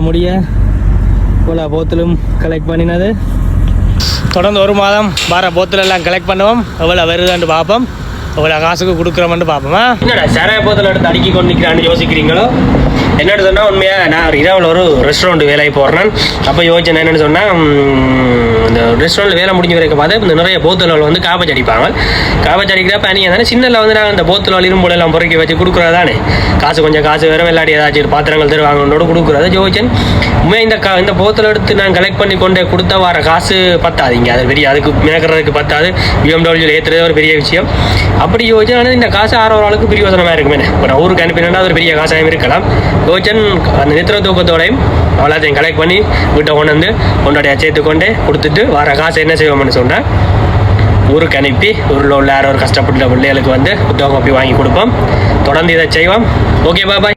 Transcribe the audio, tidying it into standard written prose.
முடிய இவ்வளோ போத்தலும் கலெக்ட் பண்ணினது. தொடர்ந்து ஒரு மாதம் வர போத்தல் எல்லாம் கலெக்ட் பண்ணுவோம். எவ்வளோ வருதுன்னு பார்ப்போம், எவ்வளோ காசுக்கு கொடுக்குறோம்னு பார்ப்போமா. என்னடா சாராய போத்தல் எடுத்து அடுக்கி கொண்டு நிற்கிறான்னு யோசிக்கிறீங்களோ? என்னென்னு சொன்னால் உண்மையாக நான் இரவில் ஒரு ரெஸ்டாரண்ட் வேலைக்கு போடுறேன். அப்போ யோசிச்சேன் என்னென்னு சொன்னால், இந்த ரெஸ்டாரண்ட்டில் வேலை முடிஞ்ச வரைக்கும் பார்த்து இந்த நிறைய போத்தல்கள் வந்து காப்பச்சு அடிப்பாங்க. காப்பச்சு அடிக்கிறப்ப அன்றைக்கி தானே சின்னல வந்து நாங்கள் இந்த போத்தல் இரும்பு எல்லாம் பொறுக்கி வச்சு கொடுக்குறதானே, காசு கொஞ்சம் காசு வேறு விளையாடி ஏதாச்சும் பாத்திரங்கள் தருவாங்கன்னோட கொடுக்குறத யோசிச்சேன். உண்மையாக இந்த போத்தல் எடுத்து நான் கலெக்ட் பண்ணி கொண்டே கொடுத்தா வர காசு பத்தாதீங்க, அது பெரிய அதுக்கு மேற்கிறதுக்கு பத்தாது. BMW ஏற்றுறது ஒரு பெரிய விஷயம். அப்படி யோசிச்சேன். ஆனால் இந்த காசு ஆறு ஒரு ஆளுக்கு பிரியோசனமாக இருக்குமே. இப்போ நான் ஊருக்கு அனுப்பினா அது ஒரு பெரிய காசாகவும் இருக்கலாம். யோசிச்சன் அந்த நித்திர தூக்கத்தோடையும் எல்லாத்தையும் கலெக்ட் பண்ணி வீட்டை கொண்டு வந்து உன்னுடைய சேர்த்துக்கொண்டே கொடுத்துட்டு வர காசு என்ன செய்வோம்னு சொன்னேன், ஊருக்கு அனுப்பி ஊரில் உள்ள யாரோ ஒரு கஷ்டப்பட்ட பிள்ளைகளுக்கு வந்து புத்தகம் அப்படி வாங்கி கொடுப்போம். தொடர்ந்து இதை செய்வோம். Okay bye.